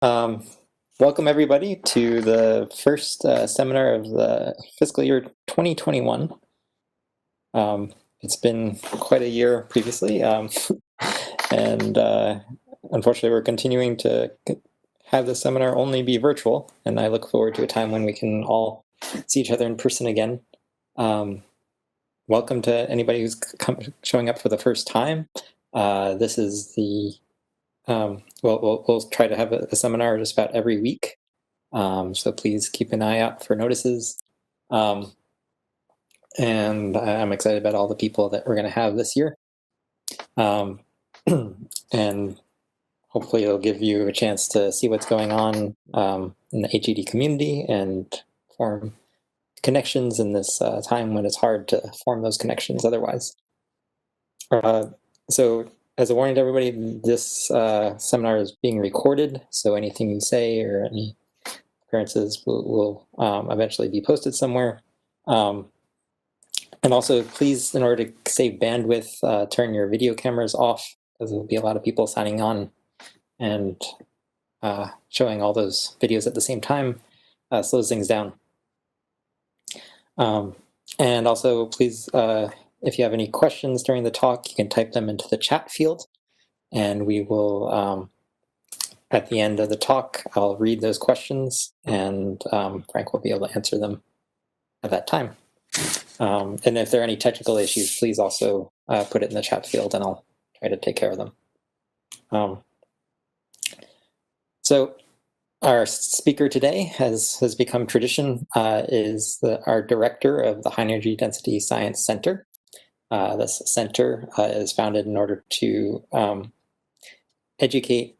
Um, Welcome everybody to the first seminar of the fiscal year 2021. It's been quite a year previously, and unfortunately we're continuing to have the seminar only be virtual, and I look forward to a time when we can all see each other in person again. Welcome to anybody who's showing up for the first time. This is the we'll try to have a seminar just about every week. So please keep an eye out for notices. And I'm excited about all the people that we're going to have this year. And hopefully it'll give you a chance to see what's going on in the HED community and form connections in this time when it's hard to form those connections otherwise. So as a warning to everybody, this seminar is being recorded, so anything you say or any appearances will eventually be posted somewhere. And also, please, in order to save bandwidth, turn your video cameras off, because there'll be a lot of people signing on and showing all those videos at the same time. Slows things down. And also, please, if you have any questions during the talk, you can type them into the chat field, and we will, at the end of the talk, I'll read those questions, and Frank will be able to answer them at that time. And if there are any technical issues, please also put it in the chat field, and I'll try to take care of them. So our speaker today has become tradition, is our director of the High Energy Density Science Center. This center is founded in order to educate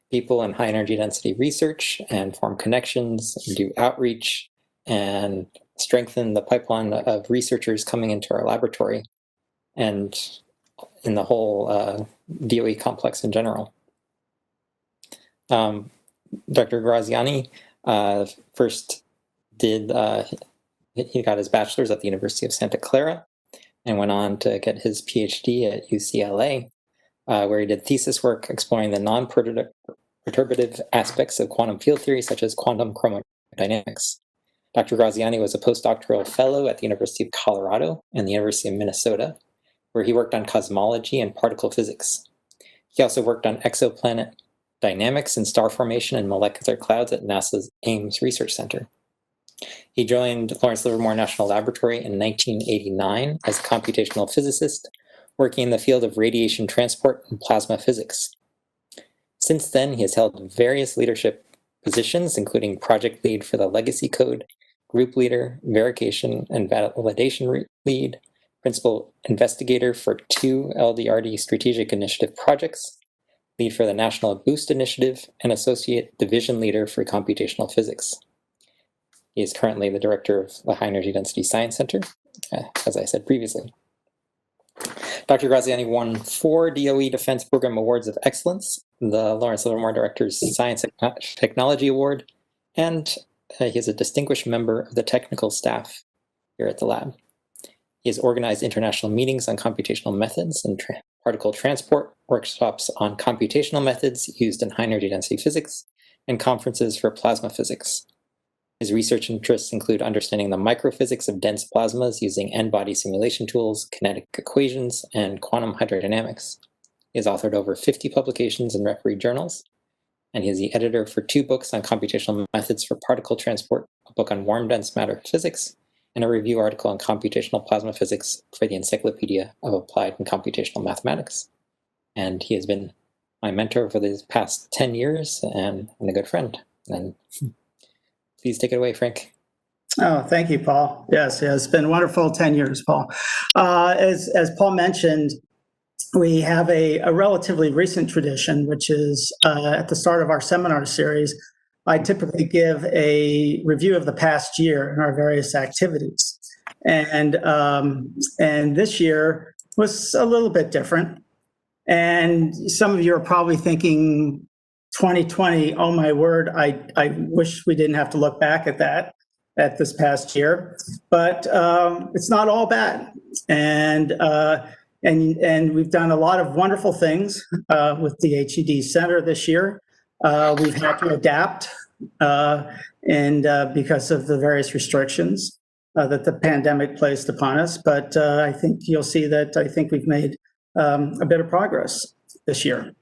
people in high energy density research and form connections and do outreach and strengthen the pipeline of researchers coming into our laboratory and in the whole DOE complex in general. Dr. Graziani first did, he got his bachelor's at the University of Santa Clara and went on to get his PhD at UCLA, where he did thesis work exploring the non-perturbative aspects of quantum field theory, such as quantum chromodynamics. Dr. Graziani was a postdoctoral fellow at the University of Colorado and the University of Minnesota, where he worked on cosmology and particle physics. He also worked on exoplanet dynamics and star formation in molecular clouds at NASA's Ames Research Center. He joined Lawrence Livermore National Laboratory in 1989 as a computational physicist, working in the field of radiation transport and plasma physics. Since then, he has held various leadership positions, including project lead for the Legacy Code, group leader, verification and validation lead, principal investigator for 2 LDRD strategic initiative projects, lead for the National Boost Initiative, and associate division leader for computational physics. He is currently the director of the High Energy Density Science Center, as I said previously. Dr. Graziani won 4 DOE Defense Program Awards of Excellence, the Lawrence Livermore Director's Science and Technology Award, and he is a distinguished member of the technical staff here at the lab. He has organized international meetings on computational methods and particle transport, workshops on computational methods used in high energy density physics, and conferences for plasma physics. His research interests include understanding the microphysics of dense plasmas using n-body simulation tools, kinetic equations, and quantum hydrodynamics. He has authored over 50 publications in refereed journals, and he is the editor for 2 books on computational methods for particle transport, a book on warm dense matter physics, and a review article on computational plasma physics for the Encyclopedia of Applied and Computational Mathematics. And he has been my mentor for the past 10 years and a good friend. And please take it away, Frank. Oh, thank you, Paul. Yes, it's been a wonderful 10 years, Paul. As Paul mentioned, we have a relatively recent tradition, which is at the start of our seminar series, I typically give a review of the past year in our various activities. And this year was a little bit different. And some of you are probably thinking, 2020, oh my word, I wish we didn't have to look back at this past year, but it's not all bad. And we've done a lot of wonderful things with the HEDS Center this year. We've had to adapt and because of the various restrictions that the pandemic placed upon us. But I think you'll see that I think we've made a bit of progress this year.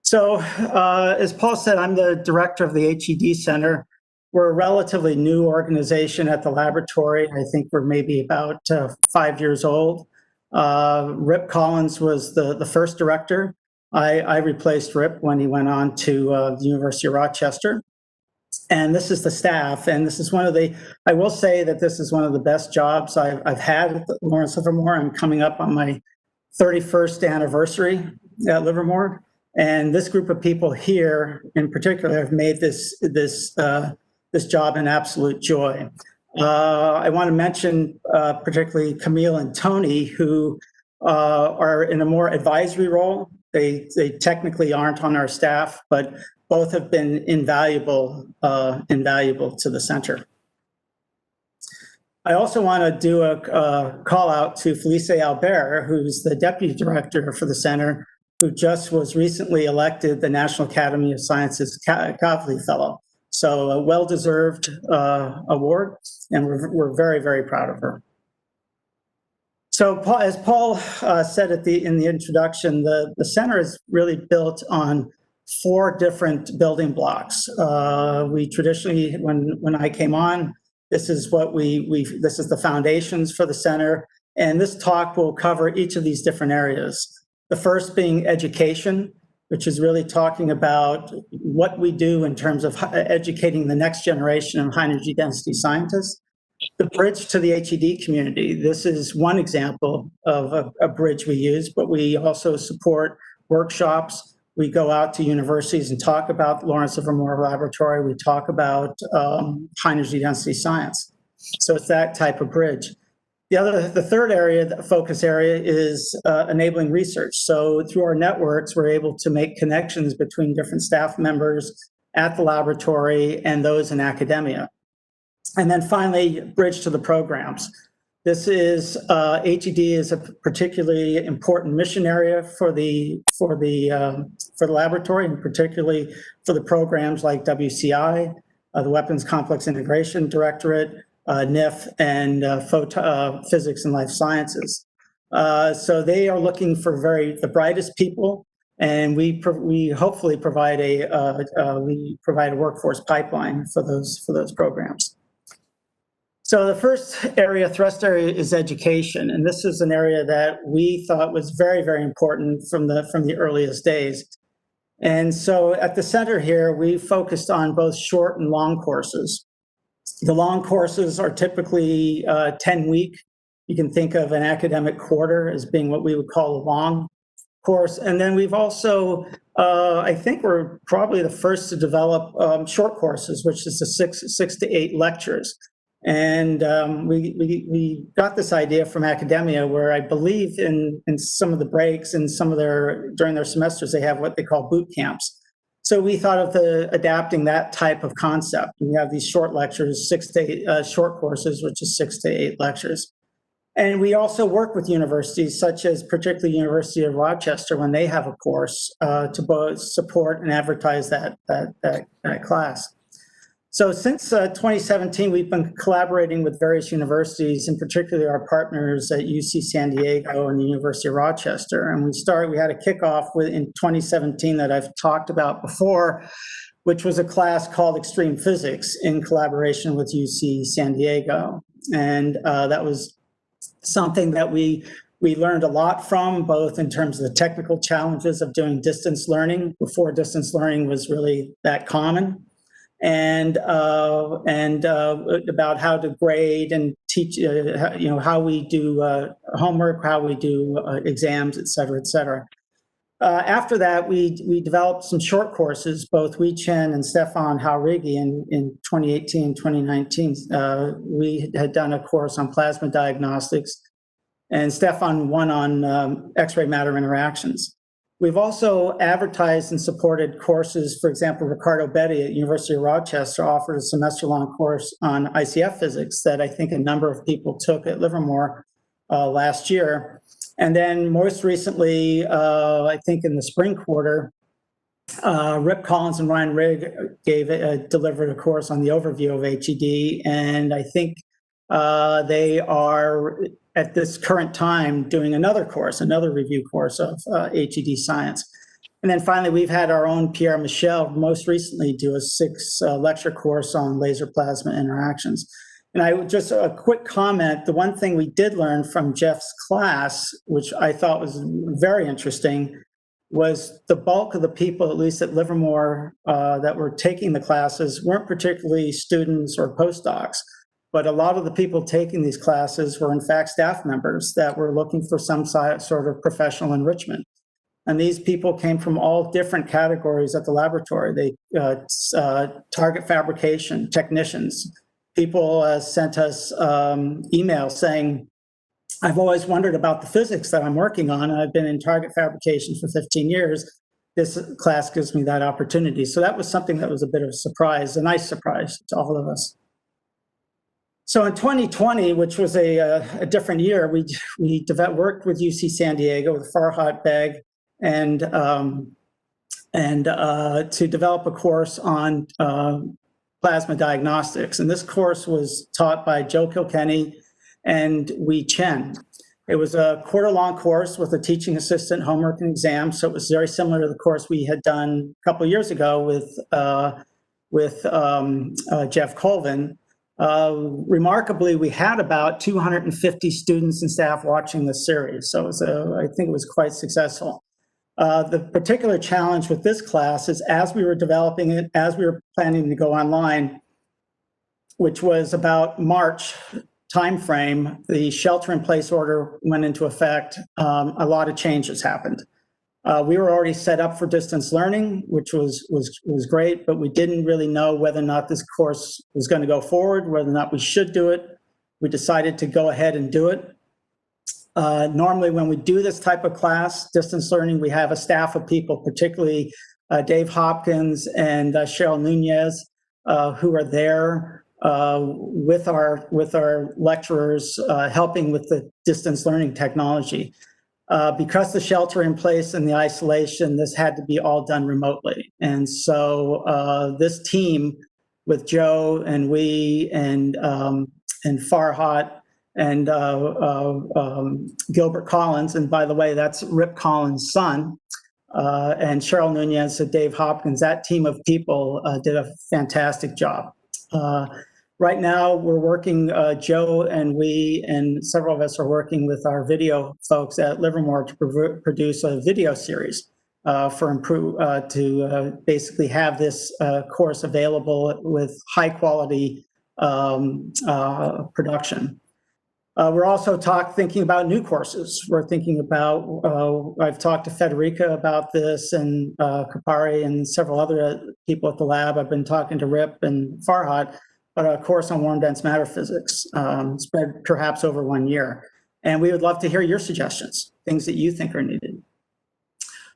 So as Paul said, I'm the director of the HEDS Center. We're a relatively new organization at the laboratory. I think we're maybe about 5 years old. Rip Collins was the first director. I replaced Rip when he went on to the University of Rochester. And this is the staff. And this is one of the, I will say that this is one of the best jobs I've had at Lawrence Livermore. I'm coming up on my 31st anniversary at Livermore. And this group of people here in particular have made this job an absolute joy. I want to mention particularly Camille and Tony, who are in a more advisory role. They technically aren't on our staff, but both have been invaluable to the center. I also want to do a call out to Felice Albert, who's the deputy director for the center, who just was recently elected the National Academy of Sciences Kavli Fellow. So a well-deserved award, and we're very, very proud of her. So as Paul said in the introduction, the center is really built on 4 different building blocks. We traditionally, when I came on, this is what this is the foundations for the center, and this talk will cover each of these different areas. The first being education, which is really talking about what we do in terms of educating the next generation of high energy density scientists. The bridge to the HED community. This is one example of a bridge we use, but we also support workshops. We go out to universities and talk about Lawrence Livermore Laboratory. We talk about high energy density science. So it's that type of bridge. The third area, the focus area, is enabling research. So through our networks, we're able to make connections between different staff members at the laboratory and those in academia. And then finally, bridge to the programs. This is HED is a particularly important mission area for the laboratory, and particularly for the programs like WCI, the Weapons Complex Integration Directorate, NIF, and Physics and Life Sciences. So they are looking for the brightest people, and we hopefully provide a workforce pipeline for those programs. So the first thrust area is education, and this is an area that we thought was very, very important from the earliest days. And so at the center here, we focused on both short and long courses. The long courses are typically 10-week. You can think of an academic quarter as being what we would call a long course. And then we've also, I think we're probably the first to develop short courses, which is the six to 8 lectures. And we got this idea from academia, where I believe in some of the breaks and during their semesters, they have what they call boot camps. So we thought of adapting that type of concept. We have these short lectures, 6 to 8 short courses, which is 6 to 8 lectures. And we also work with universities, such as particularly University of Rochester, when they have a course to both support and advertise that class. So since 2017, we've been collaborating with various universities, and particularly our partners at UC San Diego and the University of Rochester. And we had a kickoff in 2017 that I've talked about before, which was a class called Extreme Physics in collaboration with UC San Diego. And that was something that we learned a lot from, both in terms of the technical challenges of doing distance learning before distance learning was really that common, and about how to grade and teach, how we do homework, how we do exams, et cetera, et cetera. After that, we developed some short courses, both Wei Chen and Stefan Haurigi in 2018, 2019. We had done a course on plasma diagnostics, and Stefan one on X-ray matter interactions. We've also advertised and supported courses. For example, Ricardo Betti at University of Rochester offered a semester-long course on ICF physics that I think a number of people took at Livermore last year. And then most recently, I think in the spring quarter, Rip Collins and Ryan Rigg delivered a course on the overview of HED, and I think they are at this current time doing another review course of HED science. And then finally, we've had our own Pierre Michel most recently do a 6-lecture course on laser plasma interactions. And just a quick comment, the one thing we did learn from Jeff's class, which I thought was very interesting, was the bulk of the people, at least at Livermore, that were taking the classes weren't particularly students or postdocs, but a lot of the people taking these classes were in fact staff members that were looking for some sort of professional enrichment. And these people came from all different categories at the laboratory. They target fabrication technicians. People sent us emails saying, I've always wondered about the physics that I'm working on, and I've been in target fabrication for 15 years. This class gives me that opportunity. So that was something that was a bit of a surprise, a nice surprise to all of us. So in 2020, which was a different year, we worked with UC San Diego with Farhat Beg and to develop a course on plasma diagnostics. And this course was taught by Joe Kilkenny and Wei Chen. It was a quarter-long course with a teaching assistant, homework, and exam. So it was very similar to the course we had done a couple of years ago with Jeff Colvin. Remarkably, we had about 250 students and staff watching this series. So I think it was quite successful. The particular challenge with this class is as we were developing it, as we were planning to go online, which was about March timeframe, the shelter-in-place order went into effect. A lot of changes happened. We were already set up for distance learning, which was great, but we didn't really know whether or not this course was going to go forward, whether or not we should do it. We decided to go ahead and do it. Normally, when we do this type of class, distance learning, we have a staff of people, particularly Dave Hopkins and Cheryl Nunez, who are there with our lecturers, helping with the distance learning technology. Because the shelter in place and the isolation, this had to be all done remotely. And so this team with Joe and we and Farhat and Gilbert Collins, and by the way, that's Rip Collins' son, and Cheryl Nunez and Dave Hopkins, that team of people did a fantastic job. Right now, we're working, Joe and we and several of us are working with our video folks at Livermore to produce a video series to basically have this course available with high quality production. We're also thinking about new courses. We're thinking about, I've talked to Federica about this and Kapari and several other people at the lab. I've been talking to Rip and Farhat, but a course on warm dense matter physics spread perhaps over 1 year. And we would love to hear your suggestions, things that you think are needed.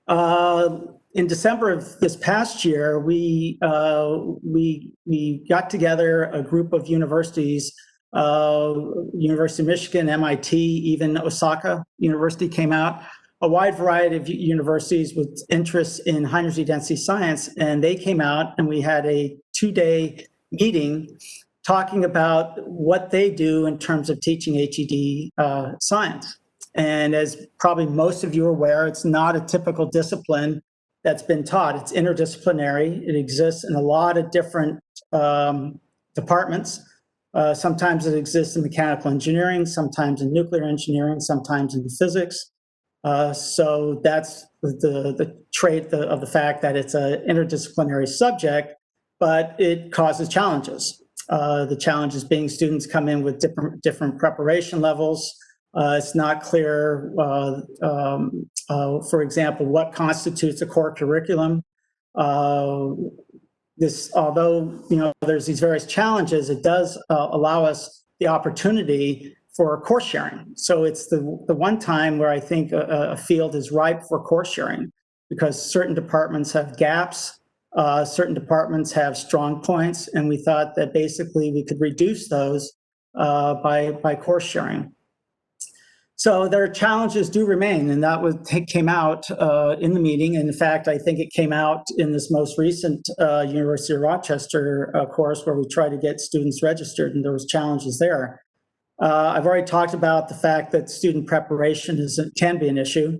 In December of this past year, we got together a group of universities, University of Michigan, MIT, even Osaka University came out, a wide variety of universities with interests in high energy density science. And they came out and we had a 2-day meeting talking about what they do in terms of teaching HED science. And as probably most of you are aware, it's not a typical discipline that's been taught. It's interdisciplinary. It exists in a lot of different departments. Sometimes it exists in mechanical engineering, sometimes in nuclear engineering, sometimes in physics. So that's the trait of the fact that it's an interdisciplinary subject, but it causes challenges. The challenges being students come in with different preparation levels. It's not clear, for example, what constitutes a core curriculum. Although there's these various challenges, it does allow us the opportunity for course sharing. So it's the one time where I think a field is ripe for course sharing, because certain departments have gaps, certain departments have strong points, and we thought that basically we could reduce those by course sharing. So their challenges do remain, and that came out in the meeting. And in fact, I think it came out in this most recent University of Rochester course where we try to get students registered, and there was challenges there. I've already talked about the fact that student preparation can be an issue.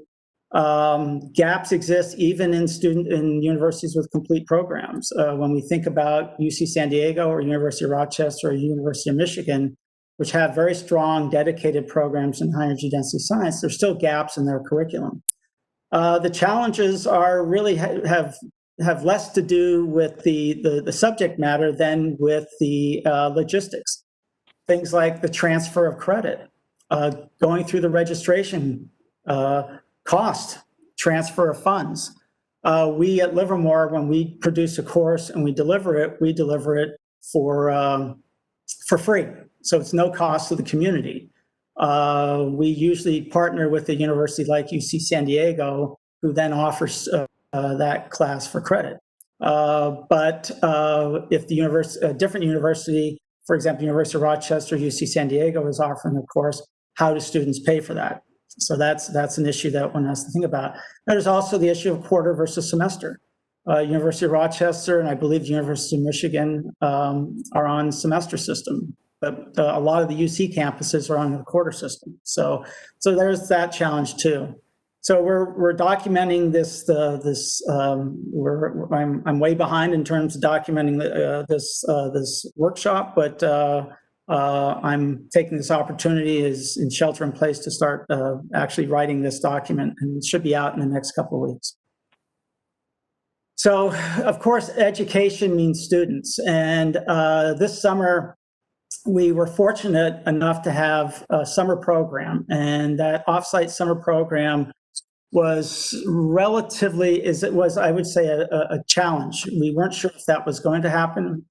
Gaps exist even in universities with complete programs. When we think about UC San Diego or University of Rochester or University of Michigan, which have very strong dedicated programs in high energy density science, there's still gaps in their curriculum. The challenges are really have less to do with the subject matter than with the logistics. Things like the transfer of credit, going through the registration, cost, transfer of funds. We at Livermore, when we produce a course and we deliver it for free. So it's no cost to the community. We usually partner with a university like UC San Diego, who then offers that class for credit. But if a different university, for example, University of Rochester, UC San Diego is offering a course, how do students pay for that? So that's an issue that one has to think about. There's also the issue of quarter versus semester. University of Rochester and I believe University of Michigan are on semester system, but a lot of the UC campuses are on the quarter system. So there's that challenge too. So we're documenting this. I'm way behind in terms of documenting this workshop, but I'm taking this opportunity as in shelter in place to start actually writing this document, and it should be out in the next couple of weeks. So, of course, education means students. And this summer, we were fortunate enough to have a summer program. And that offsite summer program was relatively, I would say, a challenge. We weren't sure if that was going to happen.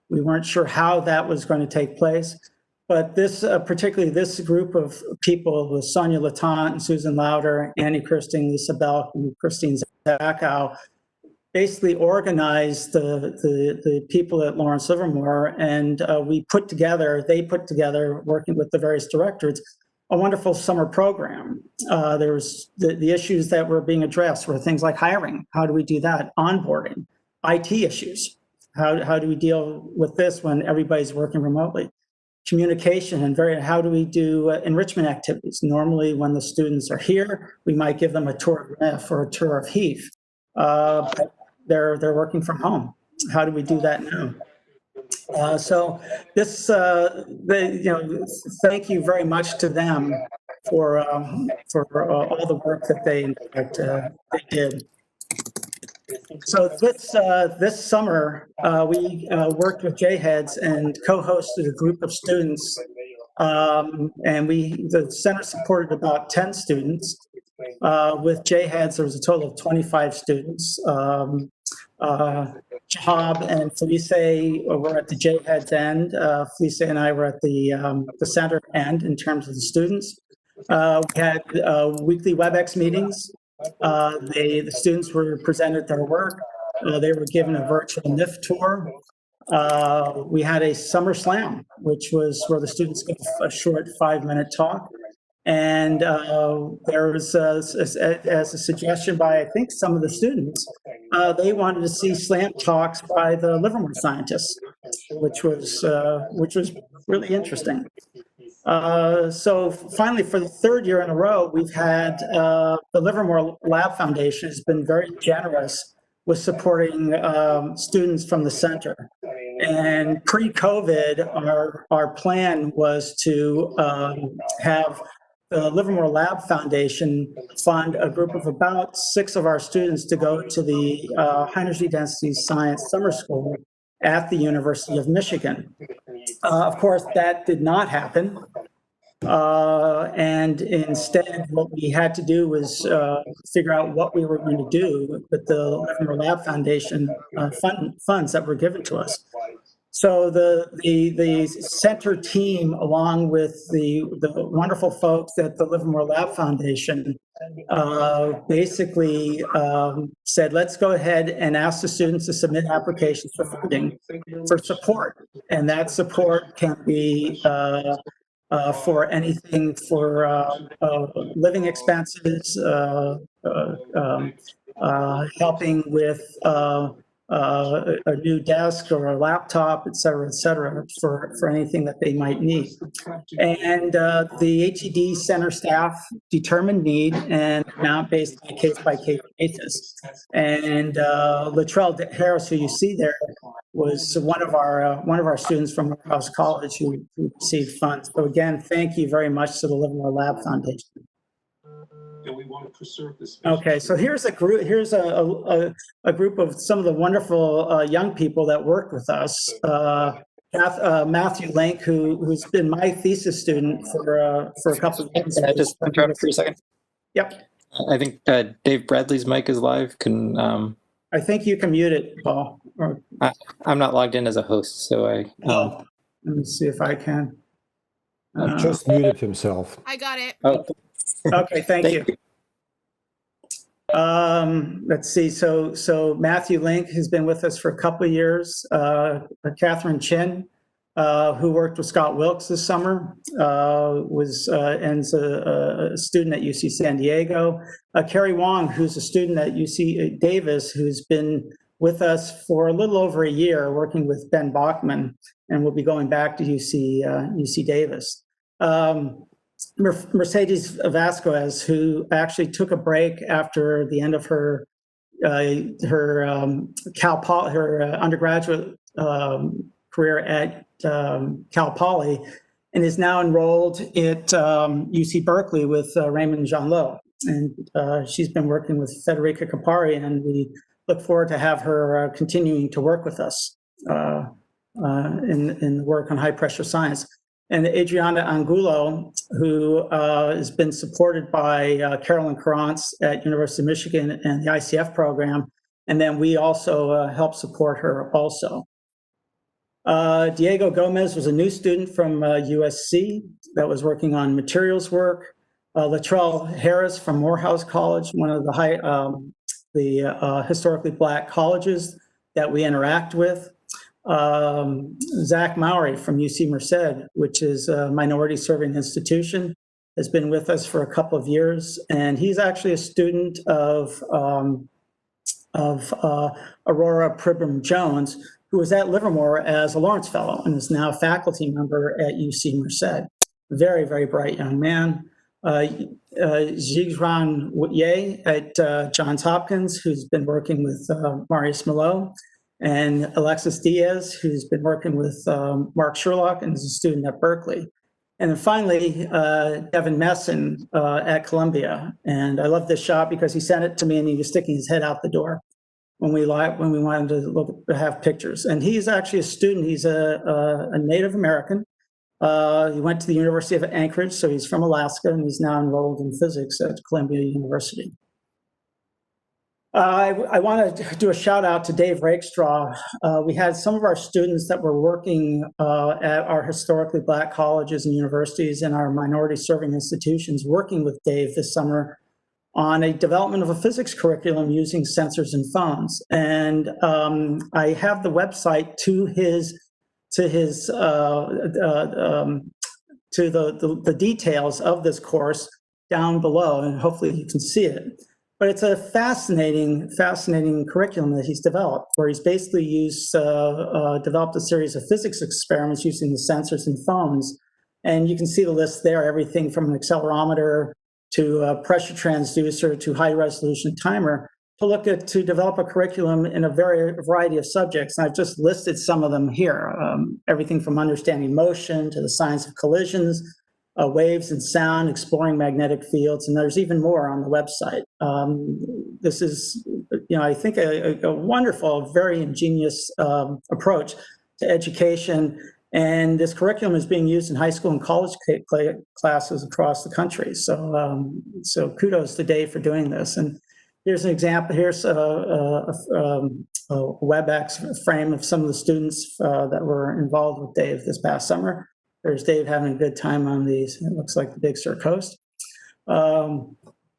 We weren't sure how that was going to take place. But this, particularly this group of people with Sonia Latant and Susan Lauder, Annie Christing, Lisa Belk, and Christine Zachow, basically organized the people at Lawrence Livermore, and they put together, working with the various directors, a wonderful summer program. There was the issues that were being addressed were things like hiring. How do we do that? Onboarding, IT issues. How do we deal with this when everybody's working remotely? Communication and how do we do enrichment activities? Normally, when the students are here, we might give them a tour of NIF or a tour of HEAF. But they're working from home. How do we do that now? So this, thank you very much to them for all the work that they did. So this summer, we worked with JHEDS and co-hosted a group of students, and the center supported about 10 students. With JHEDS, there was a total of 25 students. Jahab and Felice were at the JHEDS end. Felice and I were at the center end in terms of the students. We had weekly WebEx meetings. The students were presented their work. They were given a virtual NIF tour. We had a summer slam, which was where the students gave a short 5-minute talk. And there was, as a suggestion by, I think, some of the students, they wanted to see slam talks by the Livermore scientists, which was really interesting. So finally, for the third year in a row, we've had the Livermore Lab Foundation has been very generous with supporting students from the center. And pre-COVID, our plan was to have the Livermore Lab Foundation fund a group of about 6 of our students to go to the High Energy Density Science Summer School at the University of Michigan. Of course, that did not happen. And instead, what we had to do was figure out what we were going to do with the Livermore Lab Foundation funds that were given to us. So the center team, along with the wonderful folks at the Livermore Lab Foundation, basically said, let's go ahead and ask the students to submit applications for funding for support. And that support can be for anything for living expenses, helping with a new desk or a laptop, et cetera, for anything that they might need. And the HEDS Center staff determined need and amount based on a case-by-case basis. And Latrell Harris, who you see there, was one of our students from Morehouse College who received funds. So again, thank you very much to the Livermore Lab Foundation. And we want to preserve this. Okay, so here's a group. Here's a group of some of the wonderful young people that worked with us. Matthew Link, who's been my thesis student for a couple of years. Can I just interrupt for a second? Yep. I think Dave Bradley's mic is live. Can I think you can mute it, Paul. I'm not logged in as a host, so I. Let me see if I can. Just muted himself. I got it. Oh, Okay, thank you. Let's see. So Matthew Link has been with us for a couple of years. Catherine Chin, who worked with Scott Wilkes this summer, was a student at UC San Diego. Carrie Wong, who's a student at UC Davis, who's been with us for a little over a year, working with Ben Bachman, and will be going back to UC Davis. Mercedes Vasquez, who actually took a break after the end of her undergraduate career at Cal Poly, and is now enrolled at UC Berkeley with Raymond Jean Lowe. And she's been working with Federica Capari, and we look forward to have her continuing to work with us in the work on high pressure science. And Adriana Angulo, who has been supported by Carolyn Krantz at University of Michigan and the ICF program. And then we also help support her also. Diego Gomez was a new student from USC that was working on materials work. Latrell Harris from Morehouse College, one of the historically Black colleges that we interact with. Zach Mowry from UC Merced, which is a minority serving institution, has been with us for a couple of years. And he's actually a student of Aurora Pribram Jones, who was at Livermore as a Lawrence Fellow and is now a faculty member at UC Merced. Very, very bright young man. Zhigran Ye at Johns Hopkins, who's been working with Marius Malo. And Alexis Diaz, who's been working with Mark Sherlock and is a student at Berkeley. And then finally, Devin Messon at Columbia. And I love this shot because he sent it to me and he was sticking his head out the door when we wanted to have pictures. And he's actually a student. He's a Native American. He went to the University of Anchorage, so he's from Alaska, and he's now enrolled in physics at Columbia University. I want to do a shout out to Dave Rakestraw. We had some of our students that were working at our historically Black colleges and universities and our minority serving institutions working with Dave this summer on a development of a physics curriculum using sensors and phones. And I have the website to the details of this course down below, and hopefully you can see it. But it's a fascinating curriculum that he's developed, where he's basically developed a series of physics experiments using the sensors and phones. And you can see the list there, everything from an accelerometer to a pressure transducer to high resolution timer to develop a curriculum in a variety of subjects. And I've just listed some of them here, everything from understanding motion to the science of collisions, waves and sound, exploring magnetic fields, and there's even more on the website. This is, I think a wonderful, very ingenious approach to education. And this curriculum is being used in high school and college classes across the country. So, so kudos to Dave for doing this. And here's an example. Here's a WebEx frame of some of the students that were involved with Dave this past summer. There's Dave having a good time on these. It looks like the Big Sur coast.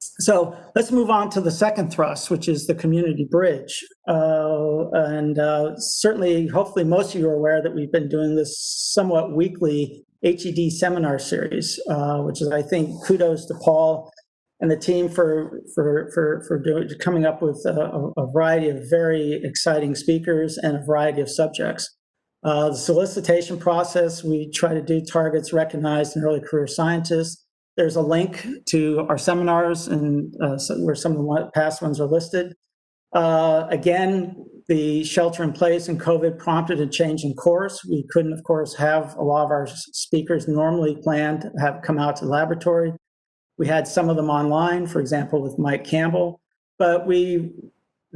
So let's move on to the second thrust, which is the community bridge. Certainly, hopefully most of you are aware that we've been doing this somewhat weekly HED seminar series, which is, I think, kudos to Paul and the team for coming up with a variety of very exciting speakers and a variety of subjects. The solicitation process, we try to do targets recognized in early career scientists. There's a link to our seminars and where some of the past ones are listed. Again, the shelter in place and COVID prompted a change in course. We couldn't, of course, have a lot of our speakers normally planned to have come out to the laboratory. We had some of them online, for example, with Mike Campbell, but we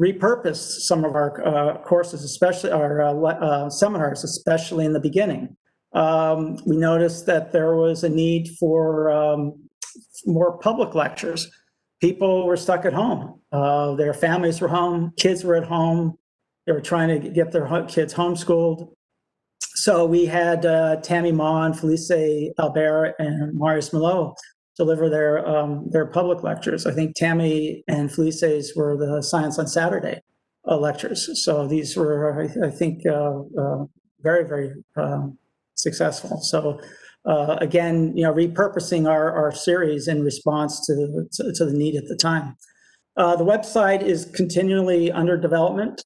repurposed some of our courses, especially our seminars, especially in the beginning. We noticed that there was a need for more public lectures. People were stuck at home. Their families were home, kids were at home. They were trying to get their kids homeschooled. So we had Tammy Mon, Felice Albert, and Marius Malo deliver their public lectures. I think Tammy and Felice's were the Science on Saturday lectures. So these were, I think, very, very successful. So again, repurposing our series in response to the need at the time. The website is continually under development.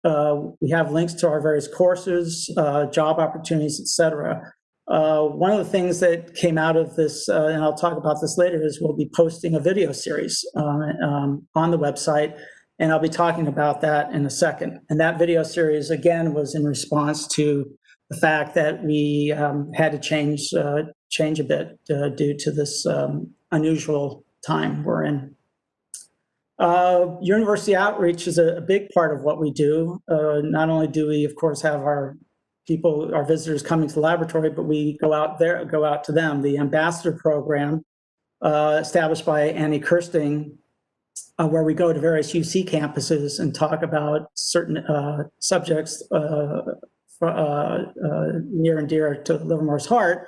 We have links to our various courses, job opportunities, etc. One of the things that came out of this, and I'll talk about this later, is we'll be posting a video series on the website, and I'll be talking about that in a second. And that video series, again, was in response to the fact that we had to change a bit due to this unusual time we're in. University outreach is a big part of what we do. Not only do we, of course, have our visitors coming to the laboratory, but we go out to them. The ambassador program established by Annie Kirsting, where we go to various UC campuses and talk about certain subjects near and dear to Livermore's heart.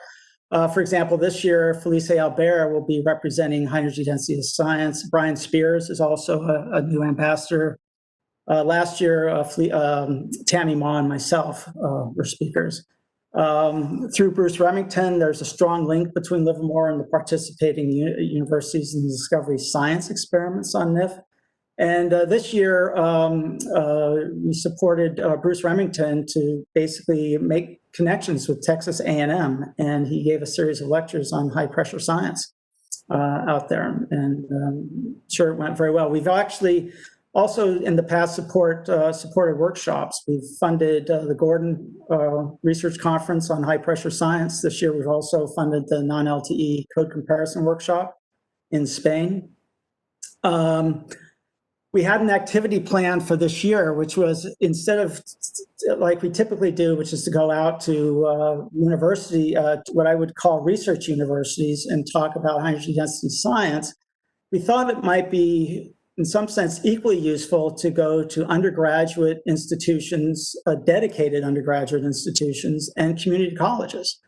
For example, this year, Felice Albert will be representing high energy density of science. Brian Spears is also a new ambassador. Last year, Tammy Ma and myself were speakers. Through Bruce Remington, there's a strong link between Livermore and the participating universities in the discovery science experiments on NIF. And this year, we supported Bruce Remington to basically make connections with Texas A&M, and he gave a series of lectures on high pressure science out there, and sure, it went very well. We've actually also in the past supported workshops. We've funded the Gordon Research Conference on high pressure science. This year, we've also funded the non-LTE code comparison workshop in Spain. We had an activity plan for this year, which was, instead of like we typically do, which is to go out to university, what I would call research universities, and talk about high energy density science, we thought it might be, in some sense, equally useful to go to undergraduate institutions, dedicated undergraduate institutions, and community colleges.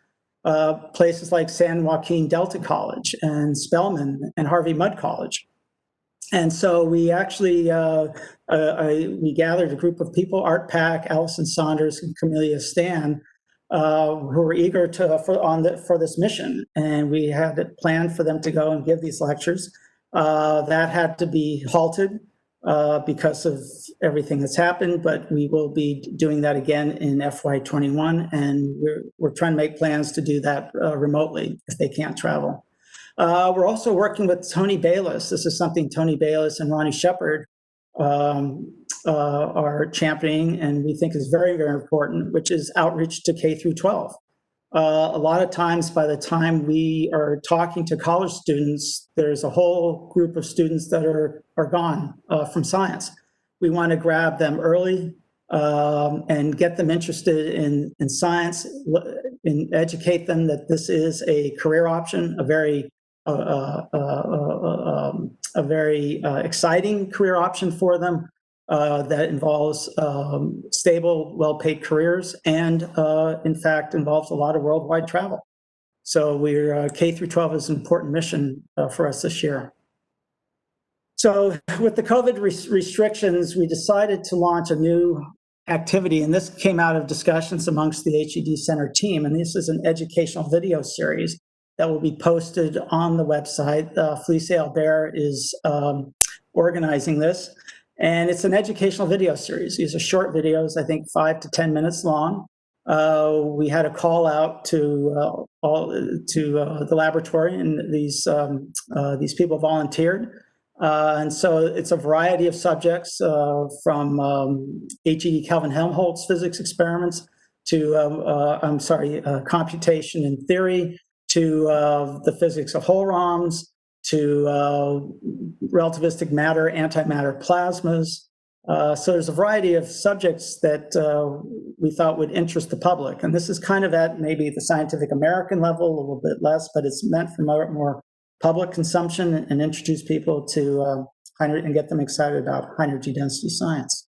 Places like San Joaquin Delta College and Spelman and Harvey Mudd College. And so we actually, we gathered a group of people, Art Pack, Allison Saunders, and Camelia Stan, who were eager for this mission. And we had it planned for them to go and give these lectures. That had to be halted because of everything that's happened, but we will be doing that again in FY21. And we're trying to make plans to do that remotely if they can't travel. We're also working with Tony Bayless. This is something Tony Bayless and Ronnie Shepard are championing, and we think is very, very important, which is outreach to K through 12. A lot of times, by the time we are talking to college students, there's a whole group of students that are gone from science. We want to grab them early and get them interested in science, and educate them that this is a career option, a very exciting career option for them that involves stable, well-paid careers, and in fact involves a lot of worldwide travel. So we're K through 12 is an important mission for us this year. So with the COVID restrictions, we decided to launch a new activity, and this came out of discussions amongst the HEDS Center team, and this is an educational video series that will be posted on the website. Felice Albert is organizing this, and it's an educational video series. These are short videos, I think 5 to 10 minutes long. We had a call out to the laboratory, and these people volunteered. And so it's a variety of subjects from HE Kelvin Helmholtz physics experiments to, computation and theory, to the physics of whole ROMs, to relativistic matter, antimatter plasmas. So there's a variety of subjects that we thought would interest the public. And this is kind of at maybe the Scientific American level, a little bit less, but it's meant for more public consumption and introduce people to and get them excited about high energy density science.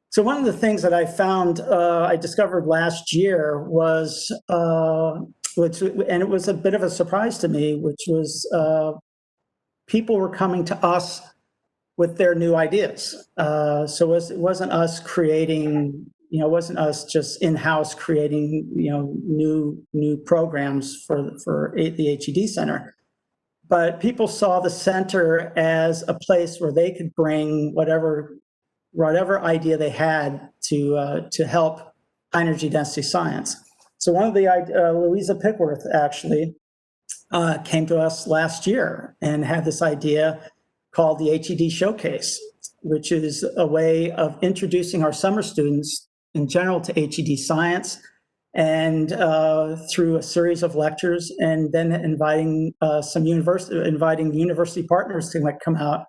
So one of the things that I found, I discovered last year was, and it was a bit of a surprise to me, which was people were coming to us with their new ideas. So it wasn't us creating, it wasn't us just in-house creating, new programs for the HEDS Center, but people saw the center as a place where they could bring whatever idea they had to help high energy density science. So one of the Louisa Pickworth actually came to us last year and had this idea called the HED Showcase, which is a way of introducing our summer students in general to HED science, and through a series of lectures, and then inviting university partners to come out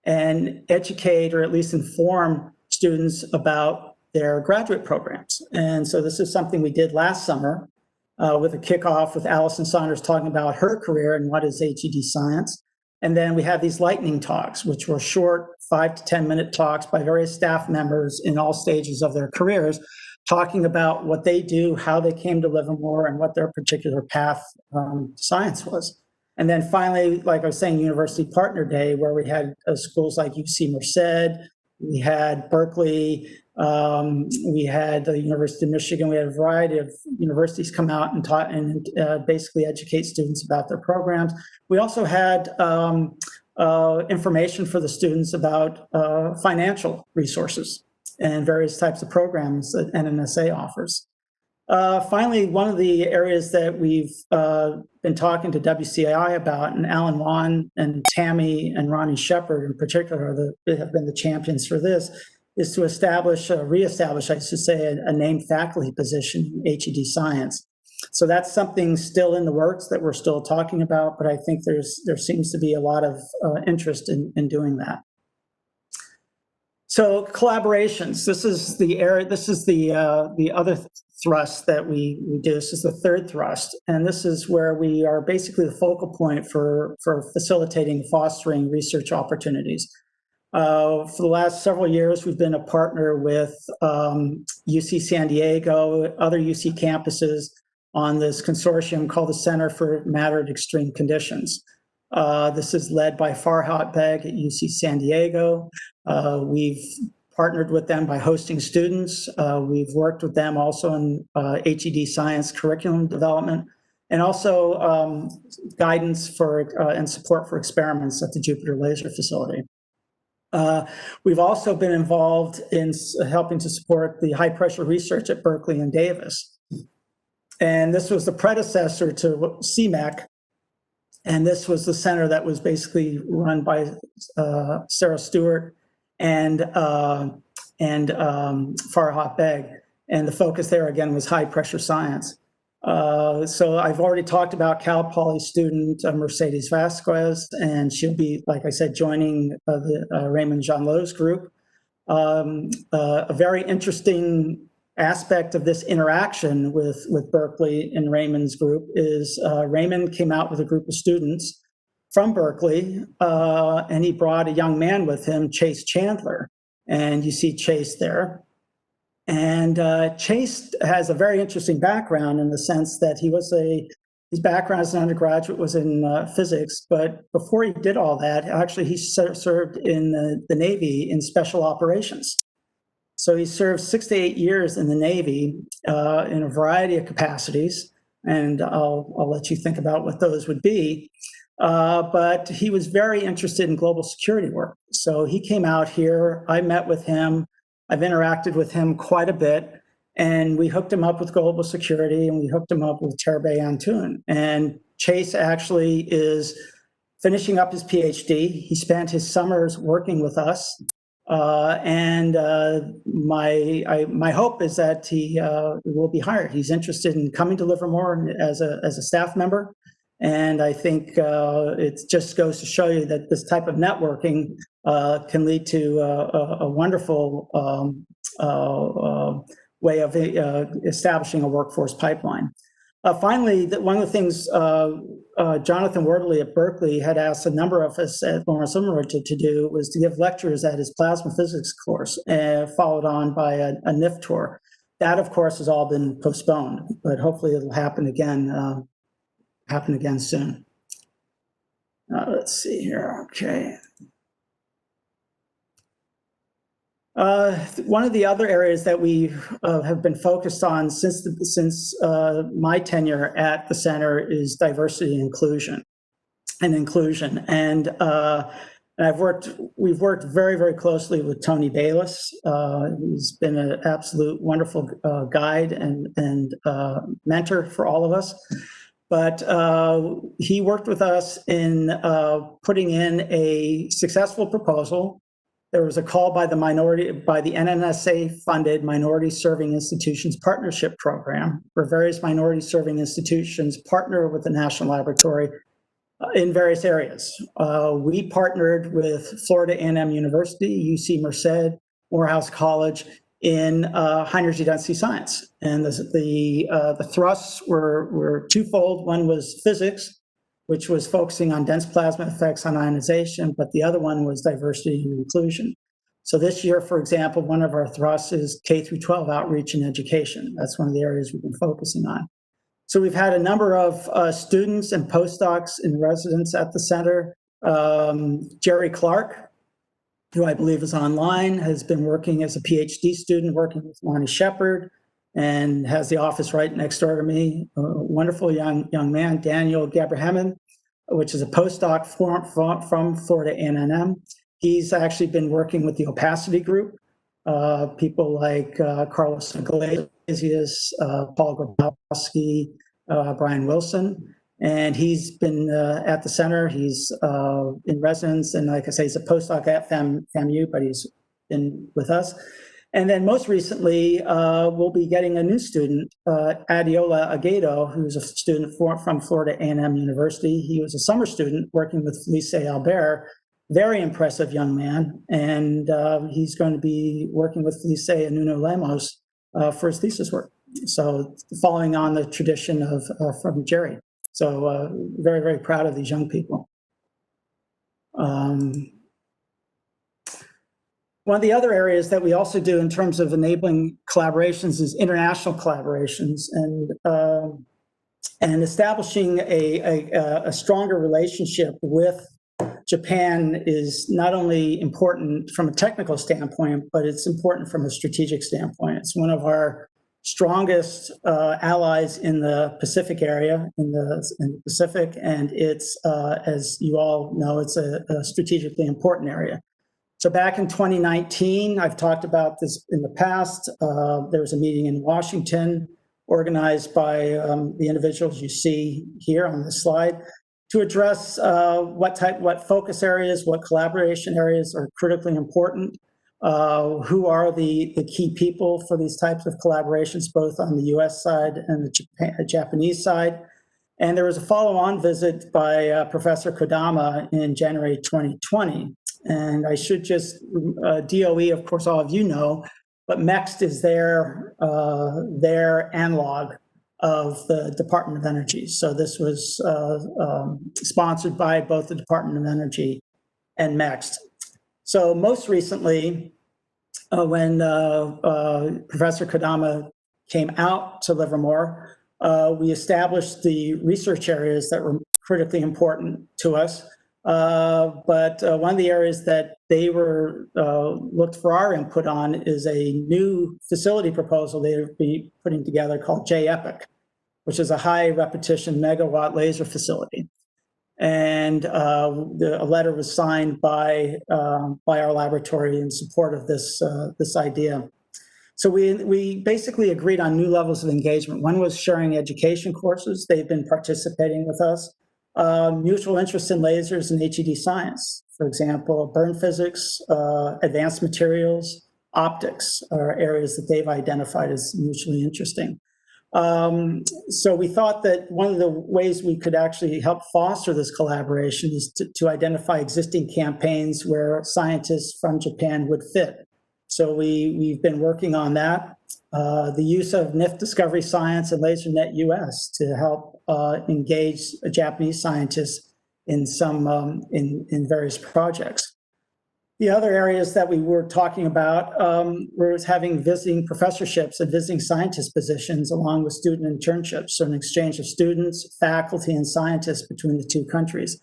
and educate or at least inform students about their graduate programs. And so this is something we did last summer with a kickoff with Allison Saunders talking about her career and what is HED science. And then we had these lightning talks, which were short 5 to 10 minute talks by various staff members in all stages of their careers, talking about what they do, how they came to Livermore, and what their particular path science was. And then finally, like I was saying, University Partner Day, where we had schools like UC Merced, we had Berkeley, we had the University of Michigan. We had a variety of universities come out and taught and basically educate students about their programs. We also had information for the students about financial resources and various types of programs that NNSA offers. Finally, one of the areas that we've been talking to WCAI about, and Alan Wan and Tammy and Ronnie Shepard in particular have been the champions for this, is to reestablish, I should say, a named faculty position in HED science. So that's something still in the works that we're still talking about, but I think there seems to be a lot of interest in doing that. So collaborations, this is the area, this is the other thrust that we do. This is the third thrust, and this is where we are basically the focal point for facilitating, fostering research opportunities. For the last several years, we've been a partner with UC San Diego, other UC campuses on this consortium called the Center for Matter at Extreme Conditions. This is led by Farhat Beg at UC San Diego. We've partnered with them by hosting students. We've worked with them also in HED science curriculum development, and also guidance for and support for experiments at the Jupiter Laser Facility. We've also been involved in helping to support the high pressure research at Berkeley and Davis. And this was the predecessor to CMEC. And this was the center that was basically run by Sarah Stewart and Farhat Beg. And the focus there again was high pressure science. So I've already talked about Cal Poly student Mercedes Vasquez, and she'll be, like I said, joining the Raymond Jean-Lowe's group. A very interesting aspect of this interaction with Berkeley and Raymond's group is Raymond came out with a group of students from Berkeley, and he brought a young man with him, Chase Chandler. And you see Chase there. And Chase has a very interesting background in the sense that he was a His background as an undergraduate was in physics, but before he did all that, actually he served in the Navy in special operations. So he served 6 to 8 years in the Navy in a variety of capacities, and I'll let you think about what those would be. But he was very interested in global security work. So he came out here, I met with him, I've interacted with him quite a bit, and we hooked him up with global security, and we hooked him up with Terbe Antoun. And Chase actually is finishing up his PhD. He spent his summers working with us. My hope is that he will be hired. He's interested in coming to Livermore as a staff member. And I think it just goes to show you that this type of networking can lead to a wonderful way of establishing a workforce pipeline. Finally, one of the things Jonathan Wardley at Berkeley had asked a number of us at Lawrence Livermore to do was to give lectures at his plasma physics course, followed on by a NIF tour. That, of course, has all been postponed, but hopefully it'll happen again soon. Let's see here. Okay. One of the other areas that we have been focused on since my tenure at the center is diversity and inclusion. And we've worked very, very closely with Tony Bayless. He's been an absolute wonderful guide and mentor for all of us. But he worked with us in putting in a successful proposal. There was a call by the NNSA-funded Minority Serving Institutions Partnership Program, where various minority serving institutions partner with the National Laboratory in various areas. We partnered with Florida A&M University, UC Merced, Morehouse College in high energy density science. And the thrusts were twofold. One was physics, which was focusing on dense plasma effects on ionization, but the other one was diversity and inclusion. So this year, for example, one of our thrusts is K through 12 outreach and education. That's one of the areas we've been focusing on. So we've had a number of students and postdocs in residence at the center. Jerry Clark, who I believe is online, has been working as a PhD student, working with Lonnie Shepard, and has the office right next door to me. A wonderful young man, Daniel Gabrahaman, which is a postdoc from Florida A&M. He's actually been working with the Opacity Group, people like Carlos Iglesias, Paul Grabowski, Brian Wilson. And he's been at the center. He's in residence, and like I say, he's a postdoc at FAMU, but he's been with us. And then most recently, we'll be getting a new student, Adiola Aguedo, who's a student from Florida A&M University. He was a summer student working with Felice Albert, very impressive young man. And he's going to be working with Felice and Nuno Lemos for his thesis work. So following on the tradition from Jerry. So very, very proud of these young people. One of the other areas that we also do in terms of enabling collaborations is international collaborations and establishing a stronger relationship with Japan is not only important from a technical standpoint, but it's important from a strategic standpoint. It's one of our strongest allies in the Pacific area, in the Pacific, and it's, as you all know, it's a strategically important area. So back in 2019, I've talked about this in the past, there was a meeting in Washington organized by the individuals you see here on this slide to address what focus areas, what collaboration areas are critically important, who are the key people for these types of collaborations, both on the US side and the Japanese side. And there was a follow-on visit by Professor Kodama in January 2020. And I should just, DOE, of course, all of you know, but MEXT is their analog of the Department of Energy. So this was sponsored by both the Department of Energy and MEXT. So most recently, when Professor Kodama came out to Livermore, We established the research areas that were critically important to us. But one of the areas that they were looked for our input on is a new facility proposal they would be putting together called JEPIC, which is a high repetition megawatt laser facility. And a letter was signed by our laboratory in support of this idea. So we basically agreed on new levels of engagement. One was sharing education courses. They've been participating with us. Mutual interest in lasers and HED science. For example, burn physics, advanced materials, optics are areas that they've identified as mutually interesting. So we thought that one of the ways we could actually help foster this collaboration is to identify existing campaigns where scientists from Japan would fit. So we've been working on that. The use of NIF Discovery Science and LaserNet US to help engage Japanese scientists in some in various projects. The other areas that we were talking about were having visiting professorships and visiting scientist positions along with student internships, so an exchange of students, faculty, and scientists between the two countries,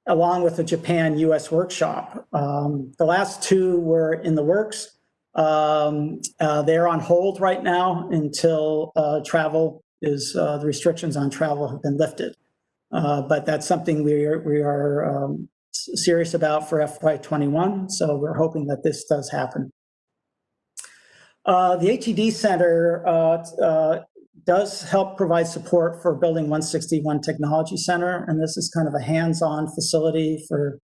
along with a Japan-US workshop. The last two were in the works. They're on hold right now until travel is, the restrictions on travel have been lifted. But that's something we are serious about for FY21, so we're hoping that this does happen. The HEDS Center does help provide support for Building 161 Technology Center, and this is kind of a hands-on facility for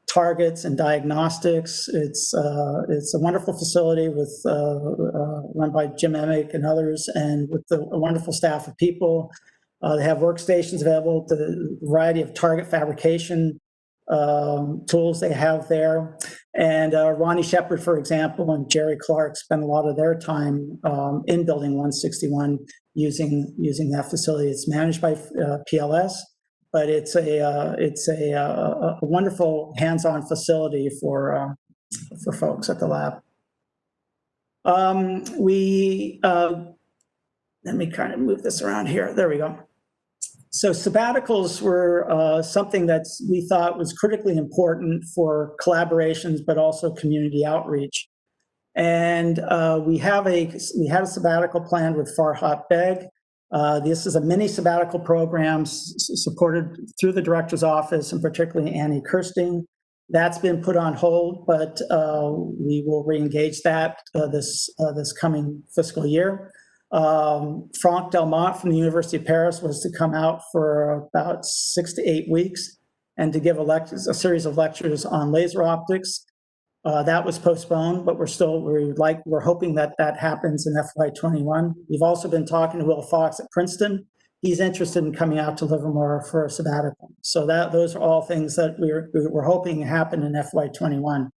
targets and diagnostics. It's a wonderful facility with run by Jim Emick and others, and with a wonderful staff of people. They have workstations available, the variety of target fabrication tools they have there. And Ronnie Shepard, for example, and Jerry Clark spend a lot of their time in Building 161 using that facility. It's managed by PLS, but it's a wonderful hands-on facility for folks at the lab. Let me kind of move this around here. There we go. So sabbaticals were something that we thought was critically important for collaborations, but also community outreach. And we had a sabbatical planned with Farhat Beg. This is a mini sabbatical program supported through the director's office, and particularly Annie Kirsting. That's been put on hold, but we will re-engage that this coming fiscal year. Franck Delmotte from the University of Paris was to come out for about 6 to 8 weeks and to give a series of lectures on laser optics. That was postponed, but we're hoping that happens in FY21. We've also been talking to Will Fox at Princeton. He's interested in coming out to Livermore for a sabbatical. So those are all things that we're hoping happen in FY21.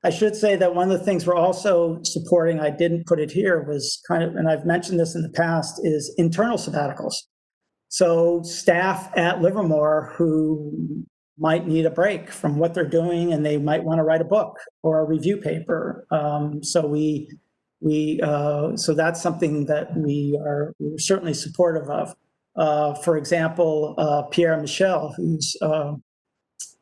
I should say that one of the things we're also supporting, I didn't put it here, was kind of, and I've mentioned this in the past, is internal sabbaticals. So staff at Livermore who might need a break from what they're doing, and they might want to write a book or a review paper. So so that's something that we're certainly supportive of. For example, Pierre Michel, who's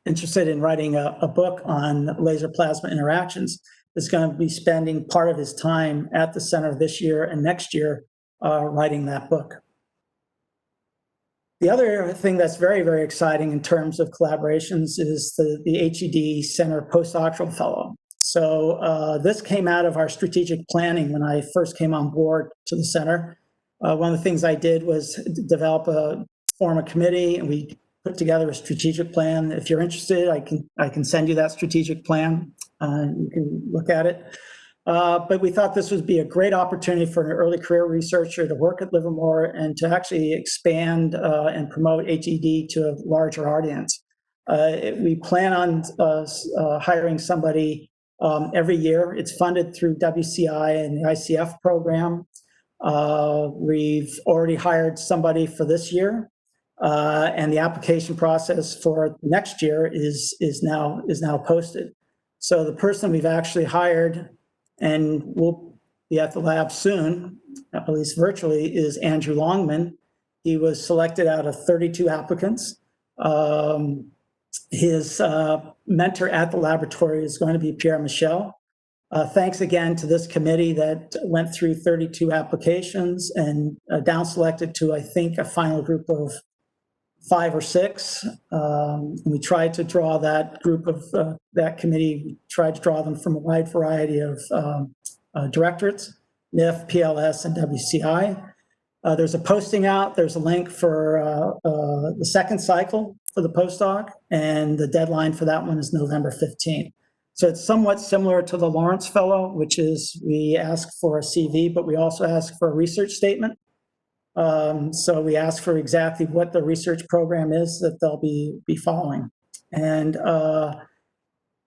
interested in writing a book on laser plasma interactions, is going to be spending part of his time at the center this year and next year writing that book. The other thing that's very, very exciting in terms of collaborations is the HEDS Center postdoctoral fellow. So this came out of our strategic planning when I first came on board to the center. One of the things I did was form a committee, and we put together a strategic plan. If you're interested, I can send you that strategic plan. You can look at it. But we thought this would be a great opportunity for an early career researcher to work at Livermore and to actually expand and promote HED to a larger audience. We plan on hiring somebody every year. It's funded through WCI and the ICF program. We've already hired somebody for this year. And the application process for next year is now posted. So the person we've actually hired and will be at the lab soon, at least virtually, is Andrew Longman. He was selected out of 32 applicants. His mentor at the laboratory is going to be Pierre Michel. Thanks again to this committee that went through 32 applications and down selected to, I think, a final group of 5 or 6. We tried to draw that group of that committee, we tried to draw them from a wide variety of directorates, NIF, PLS, and WCI. There's a posting out, there's a link for the second cycle for the postdoc, and the deadline for that one is November 15th. So it's somewhat similar to the Lawrence Fellow, which is we ask for a CV, but we also ask for a research statement. So we ask for exactly what the research program is that they'll be following. And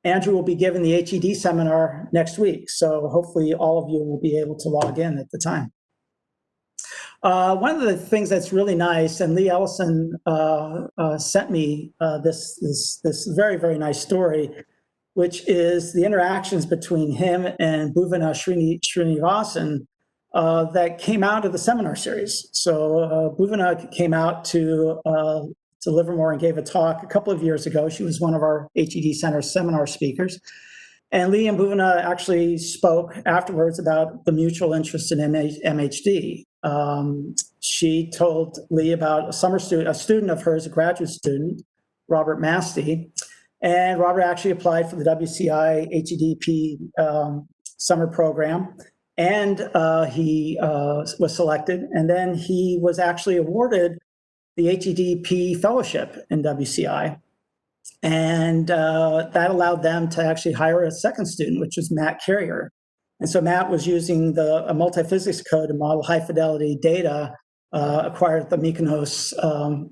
Andrew will be giving the HED seminar next week. So hopefully all of you will be able to log in at the time. One of the things that's really nice, and Lee Ellison sent me this very, very nice story, which is the interactions between him and Bhuvana Srinivasan that came out of the seminar series. So Bhuvana came out to Livermore and gave a talk a couple of years ago. She was one of our HED Center seminar speakers. And Lee and Bhuvana actually spoke afterwards about the mutual interest in MHD. She told Lee about a student of hers, a graduate student, Robert Masty. And Robert actually applied for the WCI HEDP summer program, and he was selected. And then he was actually awarded the HEDP fellowship in WCI. And that allowed them to actually hire a second student, which was Matt Carrier. And so Matt was using a multi-physics code to model high fidelity data acquired at the Mykonos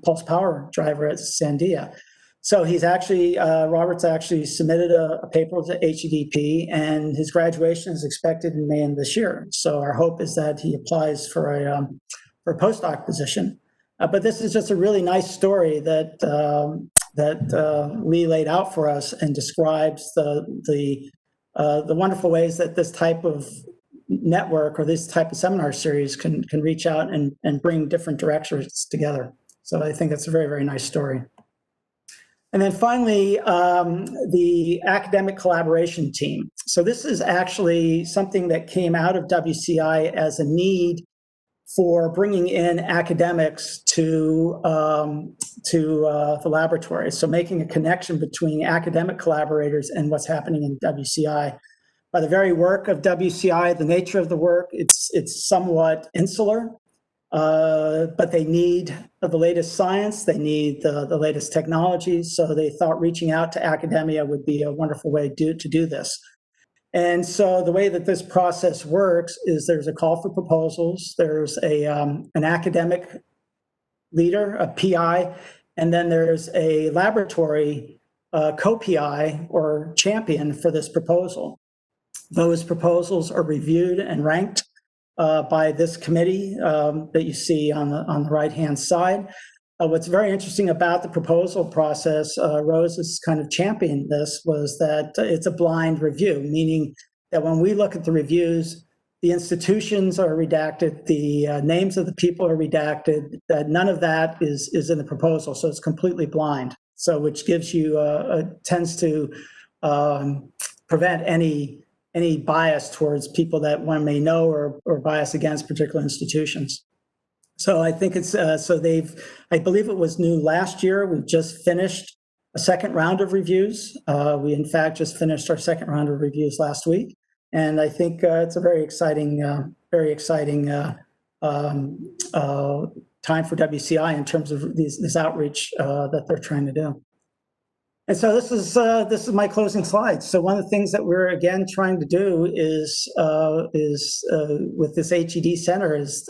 pulse power driver at Sandia. So he's actually, Robert's actually submitted a paper to HEDP, and his graduation is expected in May of this year. So our hope is that he applies for a postdoc position. But this is just a really nice story that Lee laid out for us and describes the wonderful ways that this type of network or this type of seminar series can reach out and bring different directors together. So I think it's a very, very nice story. And then finally, the academic collaboration team. So this is actually something that came out of WCI as a need for bringing in academics to the laboratory. So making a connection between academic collaborators and what's happening in WCI. By the very work of WCI, the nature of the work, it's somewhat insular, but they need the latest science, they need the latest technologies. So they thought reaching out to academia would be a wonderful way to do this. And so the way that this process works is there's a call for proposals, there's an academic leader, a PI, and then there's a laboratory co-PI or champion for this proposal. Those proposals are reviewed and ranked by this committee that you see on the right-hand side. What's very interesting about the proposal process, Rose has kind of championed this, was that it's a blind review, meaning that when we look at the reviews, the institutions are redacted, the names of the people are redacted, that none of that is in the proposal, so it's completely blind. So which gives you, tends to prevent any bias towards people that one may know or bias against particular institutions. So I think it's, I believe it was new last year. We just finished a second round of reviews. We in fact just finished our second round of reviews last week. And I think it's a very exciting time for WCI in terms of this outreach that they're trying to do. And so this is my closing slide. So one of the things that we're again trying to do is with this HED Center is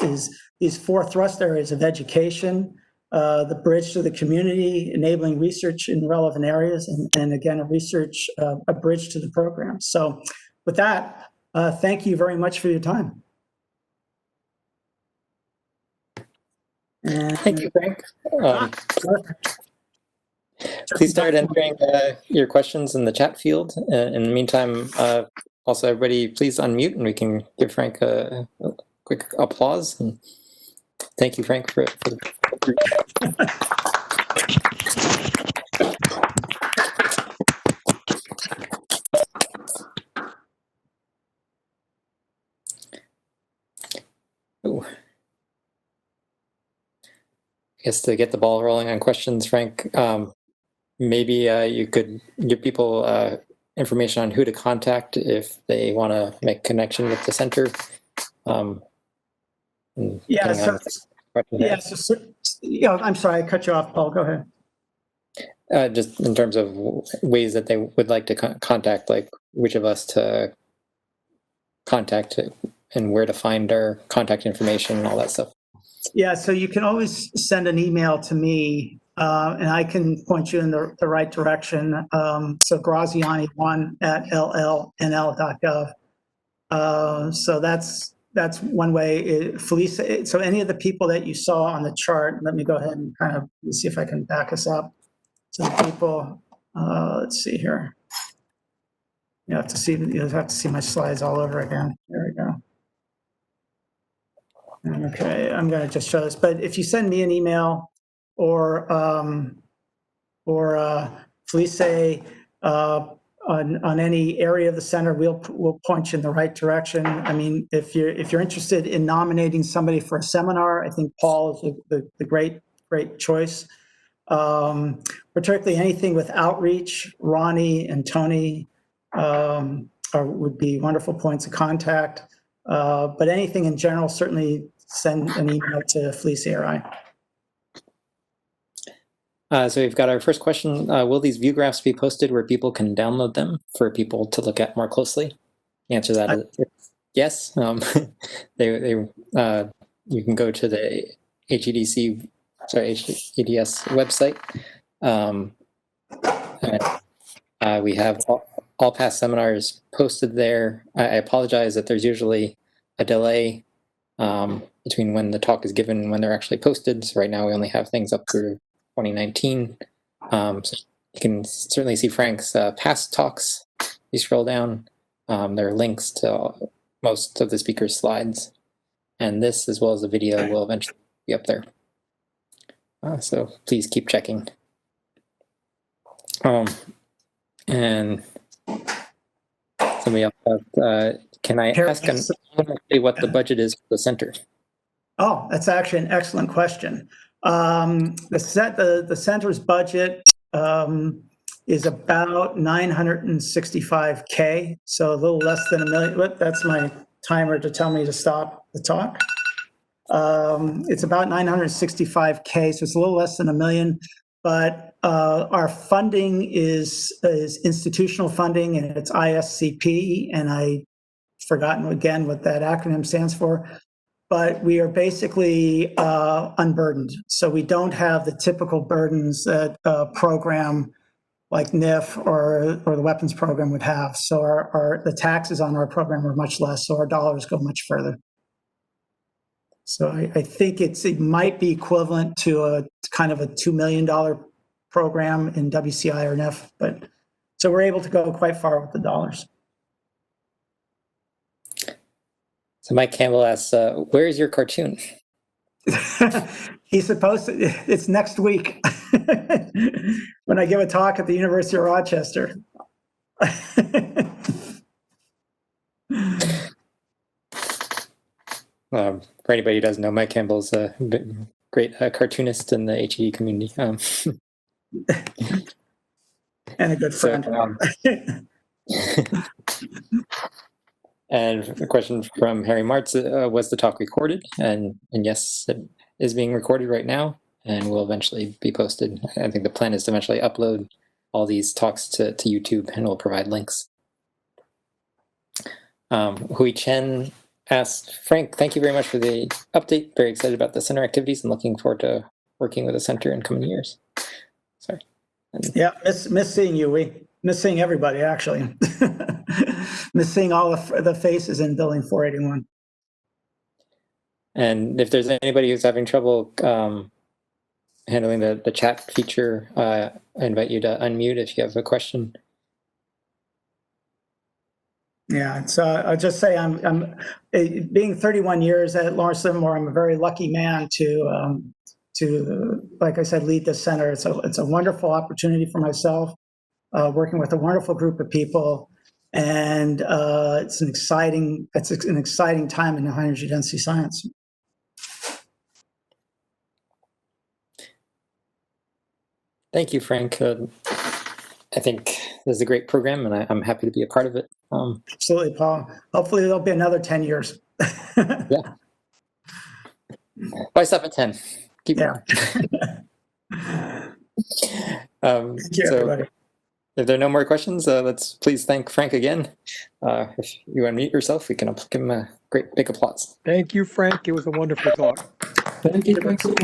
these 4 thrust areas of education, the bridge to the community, enabling research in relevant areas, and again a bridge to the program. So with that, thank you very much for your time. And Thank you, Frank. Please start entering your questions in the chat field. In the meantime, also, everybody, please unmute and we can give Frank a quick applause. And thank you, Frank, for Ooh. I guess to get the ball rolling on questions, Frank, maybe you could give people information on who to contact if they want to make connection with the center. Yeah, depending on I'm sorry, I cut you off, Paul. Go ahead. just in terms of ways that they would like to contact, like which of us to contact and where to find our contact information and all that stuff. Yeah, so you can always send an email to me, and I can point you in the right direction. So Graziani1 at LLNL.gov. So that's one way. Felice, so any of the people that you saw on the chart, let me go ahead and kind of see if I can back us up. So the people, let's see here. You'll have to see my slides all over again. There we go. Okay, I'm going to just show this, but if you send me an email or Felice on any area of the center, we'll point you in the right direction. I mean, if you're interested in nominating somebody for a seminar, I think Paul is the great choice. Particularly anything with outreach, Ronnie and Tony would be wonderful points of contact. But anything in general, certainly send an email to Felice or I. So we've got our first question. Will these view graphs be posted where people can download them for people to look at more closely? The answer to that is yes. You can go to the HEDS website. We have all past seminars posted there. I apologize that there's usually a delay between when the talk is given and when they're actually posted. So right now we only have things up through 2019. So you can certainly see Frank's past talks. You scroll down, there are links to most of the speaker's slides. And this, as well as the video, will eventually be up there. So please keep checking. And somebody else asked, can I ask what the budget is for the center? Oh, that's actually an excellent question. The center's budget is about $965K, so a little less than $1 million. That's my timer to tell me to stop the talk. It's about $965K, so it's a little less than $1 million. But our funding is institutional funding, and it's ISCP, and I've forgotten again what that acronym stands for. But we are basically unburdened. So we don't have the typical burdens that a program like NIF or the weapons program would have. So the taxes on our program are much less, so our dollars go much further. So I think it might be equivalent to a kind of a $2 million program in WCI or NIF, but so we're able to go quite far with the dollars. So Mike Campbell asks, where is your cartoon? He's supposed to, it's next week when I give a talk at the University of Rochester. For anybody who doesn't know, Mike Campbell's a great cartoonist in the HED community. And a good friend. And a question from Harry Martz, was the talk recorded? And yes, it is being recorded right now and will eventually be posted. I think the plan is to eventually upload all these talks to YouTube, and we'll provide links. Hui Chen asked, Frank, thank you very much for the update. Very excited about the center activities and looking forward to working with the center in coming years. Sorry. Yeah, miss seeing you. We miss seeing everybody, actually. Miss seeing all the faces in building 481. And if there's anybody who's having trouble handling the chat feature, I invite you to unmute if you have a question. Yeah, so I'll just say I'm being 31 years at Lawrence Livermore. I'm a very lucky man to like I said, lead this center. It's a wonderful opportunity for myself, working with a wonderful group of people, and it's an exciting time in high energy density science. Thank you, Frank. I think this is a great program, and I'm happy to be a part of it. Absolutely, Paul. Hopefully there'll be another 10 years. Yeah. Why stop at 10? Keep Yeah. Thank you, so everybody. if there are no more questions, let's please thank Frank again. If you unmute yourself, we can give him a great big applause. Thank you, Frank. It was a wonderful talk. Thank you. Thank you.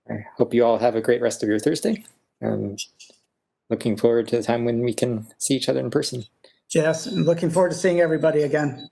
I hope you all have a great rest of your Thursday. Looking forward to the time when we can see each other in person. Yes, and looking forward to seeing everybody again.